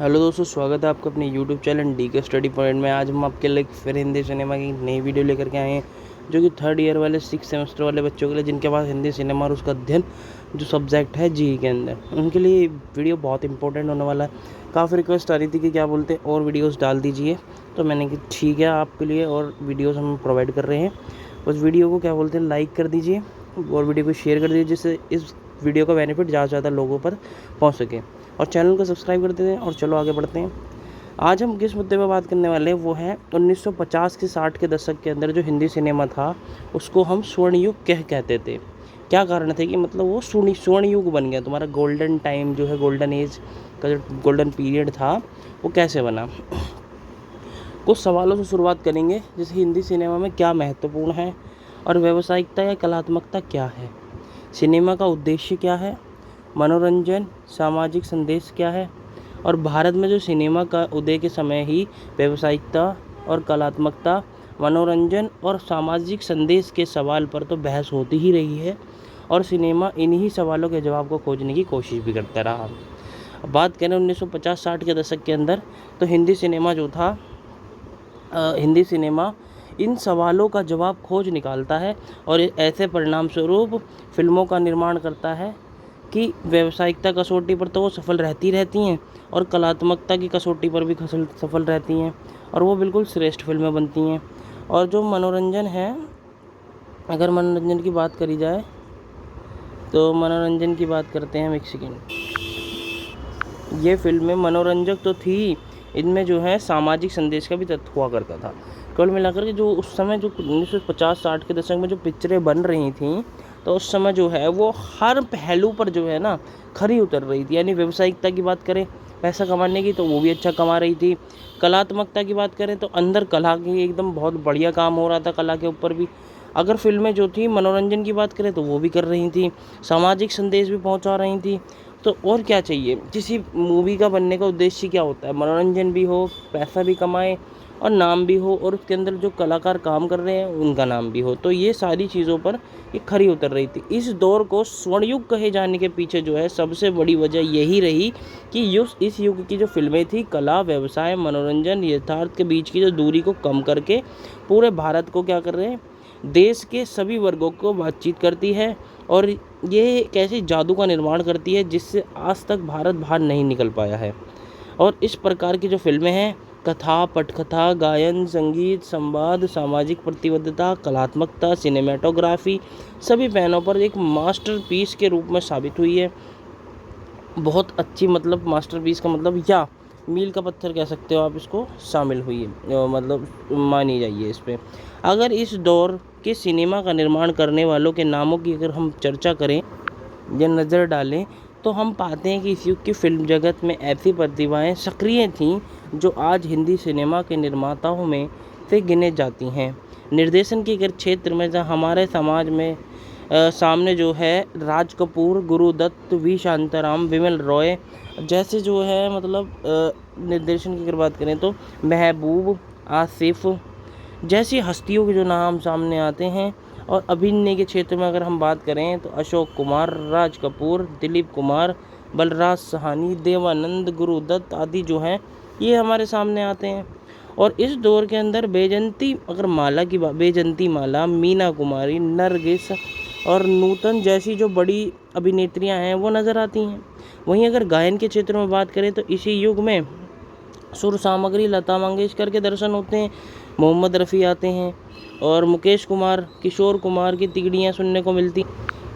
Hello दोस्तों, स्वागत है आपका अपने यूट्यूब चैनल डी के स्टडी पॉइंट में। आज हम आपके लिए फिर हिंदी सिनेमा की नई वीडियो लेकर के आए हैं, जो कि थर्ड ईयर वाले 6 सेमेस्टर वाले बच्चों के लिए, जिनके पास हिंदी सिनेमा और उसका अध्ययन जो सब्जेक्ट है जी के अंदर, उनके लिए ये वीडियो बहुत इंपॉर्टेंट होने वाला है। काफ़ी रिक्वेस्ट आ रही थी कि क्या बोलते हैं और वीडियोज़ डाल दीजिए, तो मैंने कि ठीक है आपके लिए और वीडियोज़ हम प्रोवाइड कर रहे हैं। उस वीडियो को क्या बोलते हैं लाइक कर दीजिए और वीडियो को शेयर कर दीजिए, जिससे इस वीडियो का बेनिफिट ज़्यादा से ज़्यादा लोगों पर पहुंच सके, और चैनल को सब्सक्राइब कर देते हैं। और चलो आगे बढ़ते हैं। आज हम किस मुद्दे पर बात करने वाले हैं, वो है 1950 के 60 के दशक के अंदर जो हिंदी सिनेमा था, उसको हम स्वर्ण युग कहते थे। क्या कारण थे कि मतलब वो स्वर्ण युग बन गया, तुम्हारा गोल्डन टाइम जो है, गोल्डन एज का जो गोल्डन पीरियड था, वो कैसे बना। कुछ सवालों से शुरुआत करेंगे, जैसे हिंदी सिनेमा में क्या महत्वपूर्ण है, और व्यावसायिकता या कलात्मकता क्या है, सिनेमा का उद्देश्य क्या है, मनोरंजन सामाजिक संदेश क्या है, और भारत में जो सिनेमा का उदय के समय ही व्यावसायिकता और कलात्मकता, मनोरंजन और सामाजिक संदेश के सवाल पर तो बहस होती ही रही है, और सिनेमा इन्हीं सवालों के जवाब को खोजने की कोशिश भी करता रहा। अब बात करें 1950-60 के दशक के अंदर, तो हिंदी सिनेमा जो था, हिंदी सिनेमा इन सवालों का जवाब खोज निकालता है, और ऐसे परिणाम स्वरूप फिल्मों का निर्माण करता है कि व्यावसायिकता कसौटी पर तो वो सफल रहती हैं, और कलात्मकता की कसौटी पर भी सफल रहती हैं, और वो बिल्कुल श्रेष्ठ फिल्में बनती हैं। और जो मनोरंजन है, अगर मनोरंजन की बात करी जाए तो मनोरंजन की बात करते हैं हम, एक सेकेंड। ये फिल्में मनोरंजक तो थी, इनमें जो है सामाजिक संदेश का भी तत्व हुआ करता था। कुल मिलाकर के जो उस समय जो 1950-60 के दशक में जो पिक्चरें बन रही थीं, तो उस समय जो है वो हर पहलू पर जो है ना खरी उतर रही थी। यानी व्यावसायिकता की बात करें, पैसा कमाने की, तो वो भी अच्छा कमा रही थी। कलात्मकता की बात करें तो अंदर कला की एकदम बहुत बढ़िया काम हो रहा था, कला के ऊपर भी। अगर फिल्में जो थी मनोरंजन की बात करें तो वो भी कर रही थी, सामाजिक संदेश भी पहुंचा रही थी। तो और क्या चाहिए, किसी मूवी का बनने का उद्देश्य क्या होता है, मनोरंजन भी हो, पैसा भी कमाए, और नाम भी हो, और उसके अंदर जो कलाकार काम कर रहे हैं उनका नाम भी हो। तो ये सारी चीज़ों पर ये खरी उतर रही थी। इस दौर को स्वर्णयुग कहे जाने के पीछे जो है सबसे बड़ी वजह यही रही कि इस युग की जो फिल्में थी, कला, व्यवसाय, मनोरंजन, यथार्थ के बीच की जो दूरी को कम करके पूरे भारत को क्या कर रहे हैं, देश के सभी वर्गों को बातचीत करती है, और ये एक ऐसी जादू का निर्माण करती है जिससे आज तक भारत बाहर नहीं निकल पाया है। और इस प्रकार की जो फिल्में हैं, कथा, पटकथा, गायन, संगीत, संवाद, सामाजिक प्रतिबद्धता, कलात्मकता, सिनेमेटोग्राफी, सभी पैनों पर एक मास्टरपीस के रूप में साबित हुई है। बहुत अच्छी, मतलब मास्टरपीस का मतलब, या मील का पत्थर कह सकते हो आप इसको, शामिल हुई है, मतलब मानी जाइए इस पे। अगर इस दौर के सिनेमा का निर्माण करने वालों के नामों की अगर हम चर्चा करें या नज़र डालें, तो हम पाते हैं कि इस युग की फिल्म जगत में ऐसी प्रतिभाएं सक्रिय थीं जो आज हिंदी सिनेमा के निर्माताओं में से गिने जाती हैं। निर्देशन के अगर क्षेत्र में जहाँ हमारे समाज में सामने जो है राज कपूर, गुरुदत्त, वी शांताराम, विमल रॉय जैसे जो है, मतलब निर्देशन की अगर बात करें तो महबूब, आसिफ जैसी हस्तियों के जो नाम सामने आते हैं। और अभिनय के क्षेत्र में अगर हम बात करें तो अशोक कुमार, राज कपूर, दिलीप कुमार, बलराज सहानी, देवानंद, गुरुदत्त आदि जो हैं, ये हमारे सामने आते हैं। और इस दौर के अंदर बेजंती माला, मीना कुमारी, नरगिस और नूतन जैसी जो बड़ी अभिनेत्रियां हैं वो नज़र आती हैं। वहीं अगर गायन के क्षेत्र में बात करें तो इसी युग में सुर सामग्री लता मंगेशकर के दर्शन होते हैं, मोहम्मद रफ़ी आते हैं, और मुकेश कुमार, किशोर कुमार की तिगड़ियाँ सुनने को मिलती।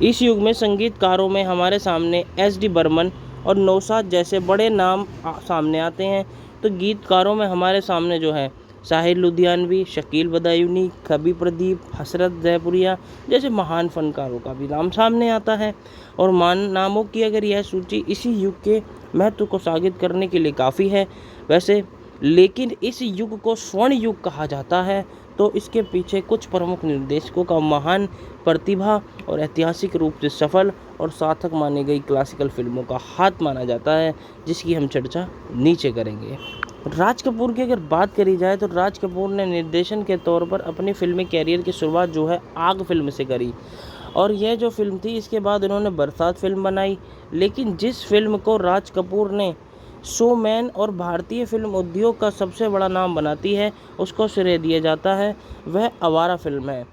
इस युग में संगीतकारों में हमारे सामने एस डी बर्मन और नौशाद जैसे बड़े नाम सामने आते हैं। तो गीतकारों में हमारे सामने जो है साहिर लुधियानवी, शकील बदायूनी, कवि प्रदीप, हसरत जयपुरिया जैसे महान फनकारों का भी नाम सामने आता है। और मान नामों की अगर यह सूची इसी युग के महत्व को साबित करने के लिए काफ़ी है वैसे, लेकिन इस युग को स्वर्ण युग कहा जाता है, तो इसके पीछे कुछ प्रमुख निर्देशकों का महान प्रतिभा और ऐतिहासिक रूप से सफल और सार्थक मानी गई क्लासिकल फिल्मों का हाथ माना जाता है, जिसकी हम चर्चा नीचे करेंगे। राज कपूर की अगर बात करी जाए तो राज कपूर ने निर्देशन के तौर पर अपनी फिल्मी कैरियर की शुरुआत जो है आग फिल्म से करी, और यह जो फिल्म थी इसके बाद उन्होंने बरसात फिल्म बनाई। लेकिन जिस फिल्म को राज कपूर ने शोमैन और भारतीय फिल्म उद्योग का सबसे बड़ा नाम बनाती है, उसको श्रेय दिया जाता है, वह आवारा फिल्म है।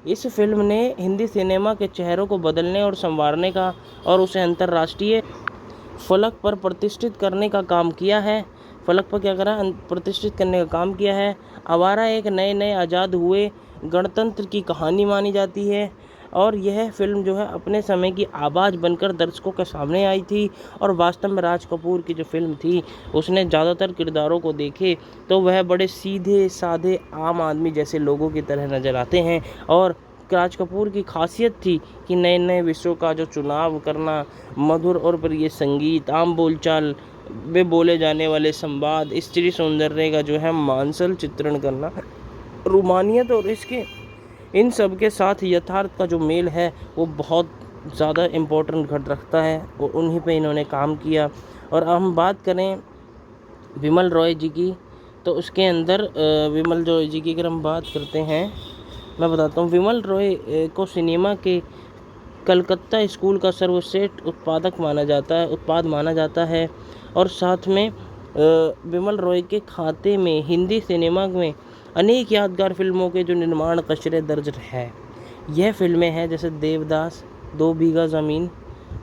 इस फिल्म ने हिंदी सिनेमा के चेहरों को बदलने और संवारने का और उसे अंतर्राष्ट्रीय फलक पर प्रतिष्ठित करने का काम किया है। फलक पर क्या करा? प्रतिष्ठित करने का काम किया है। आवारा एक नए नए आज़ाद हुए गणतंत्र की कहानी मानी जाती है और यह फिल्म जो है अपने समय की आवाज़ बनकर दर्शकों के सामने आई थी। और वास्तव में राज कपूर की जो फिल्म थी उसने ज़्यादातर किरदारों को देखे तो वह बड़े सीधे साधे आम आदमी जैसे लोगों की तरह नज़र आते हैं। और राज कपूर की खासियत थी कि नए नए विषयों का जो चुनाव करना, मधुर और प्रिय संगीत, आम बोलचाल में बोले जाने वाले संवाद, स्त्री सौंदर्य का जो है मांसल चित्रण करना, रोमानियत और इसके इन सब के साथ यथार्थ का जो मेल है वो बहुत ज़्यादा इम्पोर्टेंट घट रखता है और उन्हीं पे इन्होंने काम किया। और हम बात करें विमल रॉय जी की तो उसके अंदर विमल रॉय जी की अगर हम बात करते हैं, मैं बताता हूँ। विमल रॉय को सिनेमा के कलकत्ता स्कूल का सर्वश्रेष्ठ उत्पाद माना जाता है और साथ में विमल रॉय के खाते में हिंदी सिनेमा में अनेक यादगार फिल्मों के जो निर्माण कचरे दर्ज है। यह फिल्में हैं जैसे देवदास, 2 बीघा ज़मीन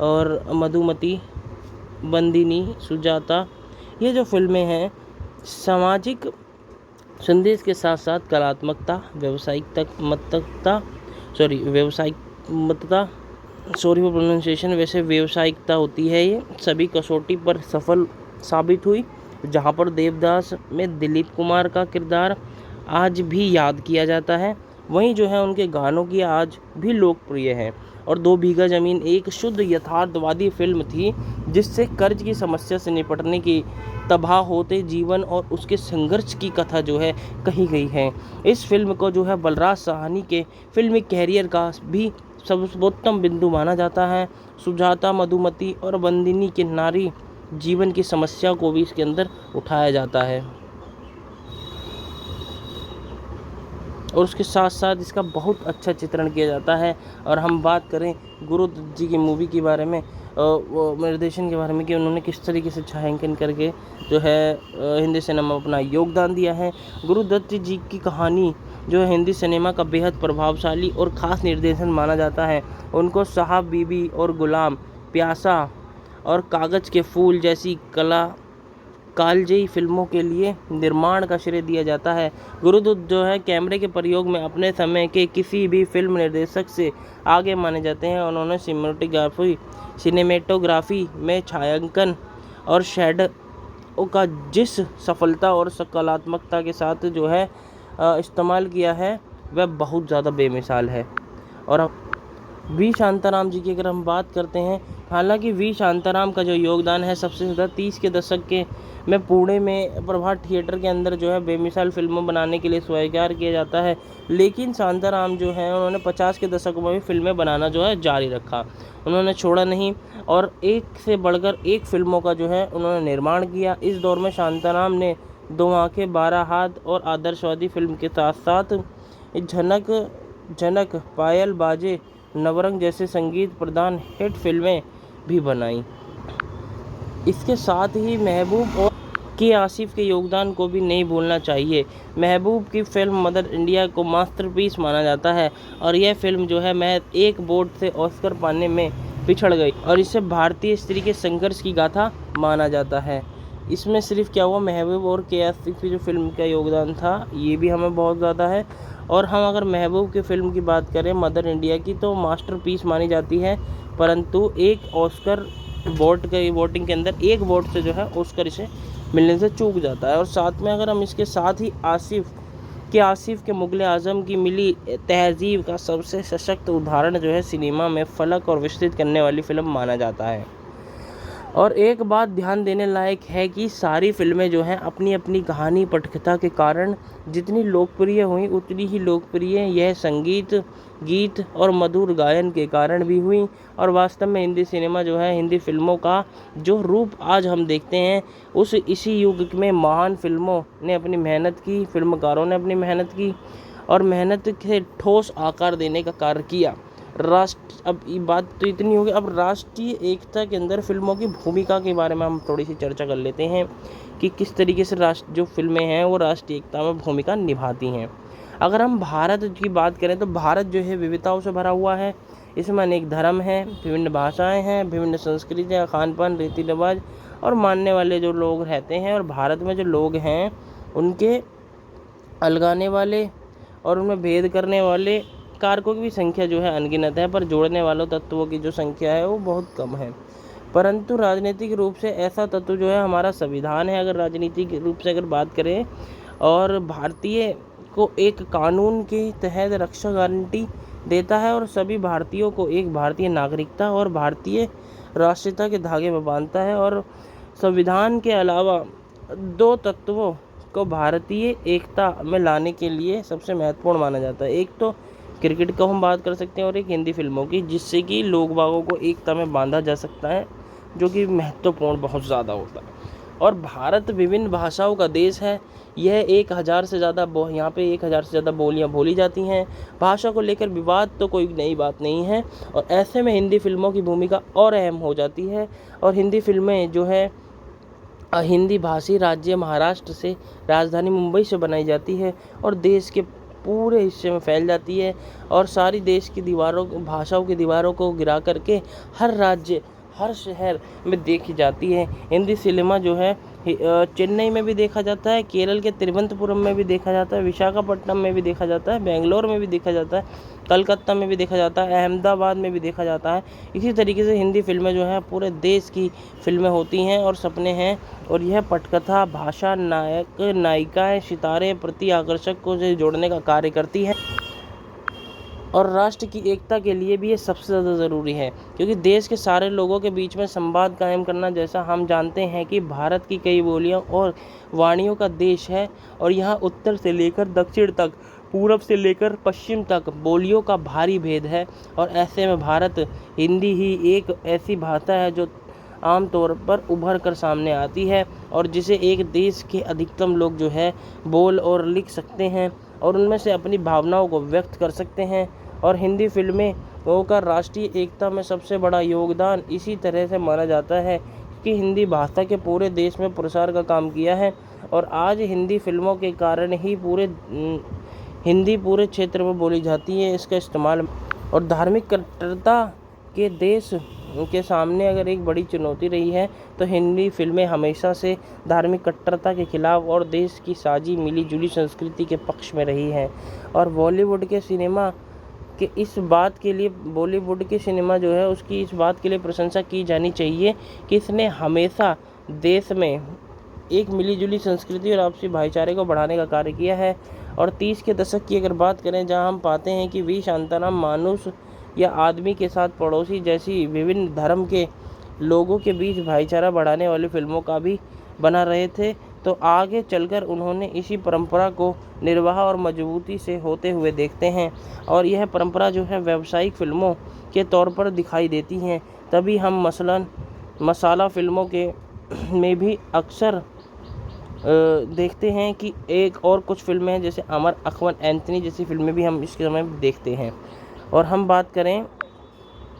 और मधुमती, बंदिनी, सुजाता। ये जो फिल्में हैं सामाजिक संदेश के साथ साथ कलात्मकता, व्यावसायिकता होती है। ये सभी कसौटी पर सफल साबित हुई। जहाँ पर देवदास में दिलीप कुमार का किरदार आज भी याद किया जाता है, वहीं जो है उनके गानों की आज भी लोकप्रिय है। और 2 बीघा ज़मीन एक शुद्ध यथार्थवादी फिल्म थी जिससे कर्ज की समस्या से निपटने की तबाह होते जीवन और उसके संघर्ष की कथा जो है कही गई है। इस फिल्म को जो है बलराज साहनी के फिल्मी कैरियर का भी सर्वोत्तम बिंदु माना जाता है। सुजाता, मधुमती और बंदिनी के नारी जीवन की समस्या को भी इसके अंदर उठाया जाता है और उसके साथ साथ इसका बहुत अच्छा चित्रण किया जाता है। और हम बात करें गुरुदत्त जी की मूवी के बारे में, वो निर्देशन के बारे में कि उन्होंने किस तरीके से छायांकन करके जो है हिंदी सिनेमा में अपना योगदान दिया है। गुरुदत्त जी की कहानी जो है हिंदी सिनेमा का बेहद प्रभावशाली और ख़ास निर्देशन माना जाता है। उनको साहब बीबी और गुलाम, प्यासा और कागज़ के फूल जैसी कालजयी फिल्मों के लिए निर्माण का श्रेय दिया जाता है। गुरुदत्त जो है कैमरे के प्रयोग में अपने समय के किसी भी फिल्म निर्देशक से आगे माने जाते हैं। उन्होंने सिनेमेटोग्राफी में छायांकन और शैडो का जिस सफलता और कलात्मकता के साथ जो है इस्तेमाल किया है वह बहुत ज़्यादा बेमिसाल है। और वी शांताराम जी की अगर हम बात करते हैं, हालांकि वी शांताराम का जो योगदान है सबसे ज़्यादा 30 के दशक के में पुणे में प्रभात थिएटर के अंदर जो है बेमिसाल फिल्मों बनाने के लिए स्वीकार किया जाता है। लेकिन शांताराम जो है उन्होंने 50 के दशक में भी फिल्में बनाना जो है जारी रखा, उन्होंने छोड़ा नहीं और एक से बढ़कर एक फिल्मों का जो है उन्होंने निर्माण किया। इस दौर में शांताराम ने 2 आँखें, 12 हाथ और आदर्शवादी फिल्म के साथ साथ झनक, पायल बाजे, नवरंग जैसे संगीत प्रधान हिट फिल्में भी बनाई। इसके साथ ही महबूब और के आसिफ के योगदान को भी नहीं भूलना चाहिए। महबूब की फिल्म मदर इंडिया को मास्टरपीस माना जाता है और यह फिल्म जो है महज एक वोट से ऑस्कर पाने में पिछड़ गई और इसे भारतीय स्त्री के संघर्ष की गाथा माना जाता है। इसमें सिर्फ क्या हुआ, महबूब और के आसिफ की जो फिल्म का योगदान था ये भी हमें बहुत ज़्यादा है। और हम अगर महबूब की फ़िल्म की बात करें मदर इंडिया की तो मास्टरपीस मानी जाती है, परंतु एक ऑस्कर वोटिंग के अंदर एक वोट से जो है ऑस्कर इसे मिलने से चूक जाता है। और साथ में अगर हम इसके साथ ही आसिफ के मुग़ल आज़म की मिली तहज़ीब का सबसे सशक्त उदाहरण जो है सिनेमा में फलक और विस्तृत करने वाली फ़िल्म माना जाता है। और एक बात ध्यान देने लायक है कि सारी फिल्में जो हैं अपनी अपनी कहानी पटकथा के कारण जितनी लोकप्रिय हुई उतनी ही लोकप्रिय यह संगीत, गीत और मधुर गायन के कारण भी हुई। और वास्तव में हिंदी सिनेमा जो है, हिंदी फिल्मों का जो रूप आज हम देखते हैं इसी युग में महान फिल्मों ने अपनी मेहनत की, फिल्मकारों ने अपनी मेहनत की और मेहनत से ठोस आकार देने का कार्य किया। अब ये बात तो इतनी होगी। अब राष्ट्रीय एकता के अंदर फिल्मों की भूमिका के बारे में हम थोड़ी सी चर्चा कर लेते हैं कि किस तरीके से जो फिल्में हैं वो राष्ट्रीय एकता में भूमिका निभाती हैं। अगर हम भारत की बात करें तो भारत जो है विविधताओं से भरा हुआ है। इसमें अनेक धर्म हैं, विभिन्न भाषाएं हैं, विभिन्न संस्कृतियाँ, खान पान, रीति रिवाज और मानने वाले जो लोग रहते हैं। और भारत में जो लोग हैं उनके अलगाने वाले और उनमें भेद करने वाले कारकों की भी संख्या जो है अनगिनत है, पर जोड़ने वालों तत्वों की जो संख्या है वो बहुत कम है। परंतु राजनीतिक रूप से ऐसा तत्व जो है हमारा संविधान है। अगर राजनीतिक रूप से अगर बात करें, और भारतीय को एक कानून के तहत रक्षा गारंटी देता है और सभी भारतीयों को एक भारतीय नागरिकता और भारतीय राष्ट्रीयता के धागे में बांधता है। और संविधान के अलावा दो तत्वों को भारतीय एकता में लाने के लिए सबसे महत्वपूर्ण माना जाता है। एक तो क्रिकेट को हम बात कर सकते हैं और एक हिंदी फिल्मों की, जिससे कि लोग बागों को एकता में बांधा जा सकता है, जो कि महत्वपूर्ण बहुत ज़्यादा होता है। और भारत विभिन्न भाषाओं का देश है। यह 1000 से ज़्यादा यहाँ पे 1000 से ज़्यादा बोलियाँ बोली जाती हैं। भाषा को लेकर विवाद तो कोई नई बात नहीं है, और ऐसे में हिंदी फिल्मों की भूमिका और अहम हो जाती है। और हिंदी फिल्में जो है हिंदी भाषी राज्य महाराष्ट्र से राजधानी मुंबई से बनाई जाती है और देश के पूरे हिस्से में फैल जाती है, और सारी देश की दीवारों भाषाओं की दीवारों को गिरा करके हर राज्य हर शहर में देखी जाती है। हिंदी सिनेमा जो है चेन्नई में भी देखा जाता है, केरल के तिरुवनंतपुरम में भी देखा जाता है, विशाखापट्टनम में भी देखा जाता है, बेंगलोर में भी देखा जाता है, कलकत्ता में भी देखा जाता है, अहमदाबाद में भी देखा जाता है। इसी तरीके से हिंदी फिल्में जो हैं पूरे देश की फिल्में होती हैं और सपने हैं, और यह पटकथा, भाषा, नायक नायिकाएं, सितारे प्रति आकर्षक को से जोड़ने का कार्य करती है। और राष्ट्र की एकता के लिए भी ये सबसे ज़्यादा ज़रूरी है, क्योंकि देश के सारे लोगों के बीच में संवाद कायम करना, जैसा हम जानते हैं कि भारत की कई बोलियां और वाणियों का देश है, और यहाँ उत्तर से लेकर दक्षिण तक, पूरब से लेकर पश्चिम तक बोलियों का भारी भेद है। और ऐसे में भारत हिंदी ही एक ऐसी भाषा है जो आमतौर पर उभर कर सामने आती है, और जिसे एक देश के अधिकतम लोग जो है बोल और लिख सकते हैं, और उनमें से अपनी भावनाओं को व्यक्त कर सकते हैं। और हिंदी फिल्में का राष्ट्रीय एकता में सबसे बड़ा योगदान इसी तरह से माना जाता है कि हिंदी भाषा के पूरे देश में प्रसार का काम किया है, और आज हिंदी फिल्मों के कारण ही हिंदी पूरे क्षेत्र में बोली जाती है। इसका इस्तेमाल और धार्मिक कट्टरता के देश के सामने अगर एक बड़ी चुनौती रही है तो हिंदी फिल्में हमेशा से धार्मिक कट्टरता के खिलाफ और देश की साझी मिली जुली संस्कृति के पक्ष में रही है। और बॉलीवुड के सिनेमा के इस बात के लिए बॉलीवुड के सिनेमा जो है उसकी इस बात के लिए प्रशंसा की जानी चाहिए कि इसने हमेशा देश में एक मिलीजुली संस्कृति और आपसी भाईचारे को बढ़ाने का कार्य किया है। और 30 के दशक की अगर बात करें, जहां हम पाते हैं कि वी शांताराम मानुष या आदमी के साथ पड़ोसी जैसी विभिन्न धर्म के लोगों के बीच भाईचारा बढ़ाने वाली फिल्मों का भी बना रहे थे, तो आगे चलकर उन्होंने इसी परंपरा को निर्वाह और मजबूती से होते हुए देखते हैं। और यह परंपरा जो है व्यावसायिक फिल्मों के तौर पर दिखाई देती हैं। तभी हम मसलन मसाला फिल्मों के में भी अक्सर देखते हैं कि एक और कुछ फिल्में हैं, जैसे अमर अकबर एंथनी जैसी फिल्में भी हम इसके समय देखते हैं। और हम बात करें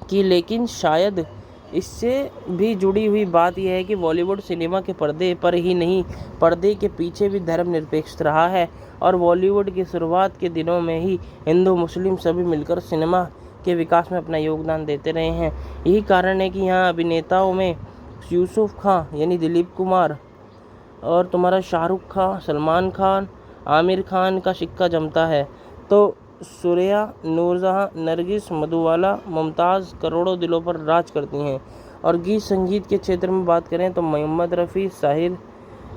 कि लेकिन शायद इससे भी जुड़ी हुई बात यह है कि बॉलीवुड सिनेमा के पर्दे पर ही नहीं, पर्दे के पीछे भी धर्मनिरपेक्ष रहा है। और बॉलीवुड की शुरुआत के दिनों में ही हिंदू मुस्लिम सभी मिलकर सिनेमा के विकास में अपना योगदान देते रहे हैं। यही कारण है कि यहाँ अभिनेताओं में यूसुफ खान यानी दिलीप कुमार और तुम्हारा शाहरुख खान, सलमान खान, आमिर खान का सिक्का जमता है। तो सुरैया, नूरजहां, नरगिस, मधुबाला, मुमताज़ करोड़ों दिलों पर राज करती हैं। और गीत संगीत के क्षेत्र में बात करें तो मोहम्मद रफ़ी, साहिर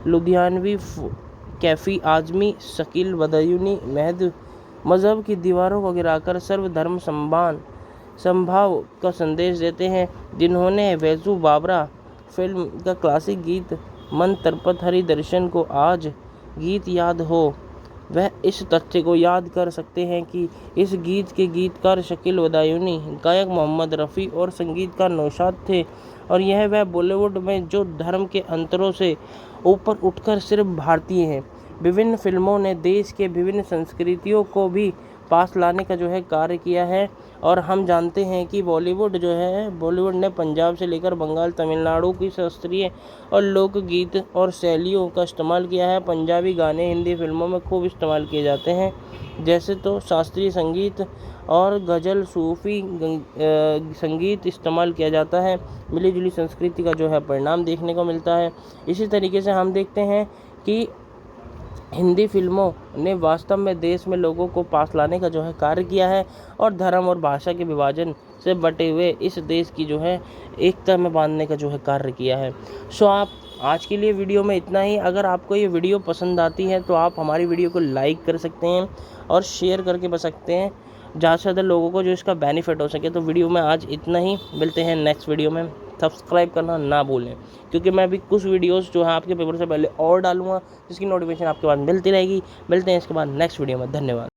लुधियानवी, कैफ़ी आज़मी, शकील बदयूनी महज मज़हब की दीवारों को गिराकर सर्वधर्म संभाव का संदेश देते हैं। जिन्होंने वैजू बाबरा फिल्म का क्लासिक गीत मन तरपत हरि दर्शन को आज गीत याद हो, वह इस तथ्य को याद कर सकते हैं कि इस गीत के गीतकार शकील बदायूनी, गायक मोहम्मद रफ़ी और संगीतकार नौशाद थे। और यह वह बॉलीवुड में जो धर्म के अंतरों से ऊपर उठकर सिर्फ भारतीय हैं। विभिन्न फिल्मों ने देश के विभिन्न संस्कृतियों को भी पास लाने का जो है कार्य किया है। और हम जानते हैं कि बॉलीवुड ने पंजाब से लेकर बंगाल, तमिलनाडु की शास्त्रीय और लोकगीत और शैलियों का इस्तेमाल किया है। पंजाबी गाने हिंदी फिल्मों में खूब इस्तेमाल किए जाते हैं, जैसे तो शास्त्रीय संगीत और गज़ल, सूफ़ी संगीत इस्तेमाल किया जाता है। मिली जुली संस्कृति का जो है परिणाम देखने को मिलता है। इसी तरीके से हम देखते हैं कि हिंदी फिल्मों ने वास्तव में देश में लोगों को पास लाने का जो है कार्य किया है और धर्म और भाषा के विभाजन से बटे हुए इस देश की जो है एकता में बांधने का जो है कार्य किया है। सो आप आज के लिए वीडियो में इतना ही। अगर आपको ये वीडियो पसंद आती है तो आप हमारी वीडियो को लाइक कर सकते हैं और शेयर करके बता सकते हैं ज़्यादा से ज़्यादा लोगों को जो इसका बेनिफिट हो सके। तो वीडियो में आज इतना ही, मिलते हैं नेक्स्ट वीडियो में। सब्सक्राइब करना ना भूलें, क्योंकि मैं अभी कुछ वीडियोस जो है आपके पेपर से पहले और डालूंगा, जिसकी नोटिफिकेशन आपके पास मिलती रहेगी। मिलते हैं इसके बाद नेक्स्ट वीडियो में। धन्यवाद।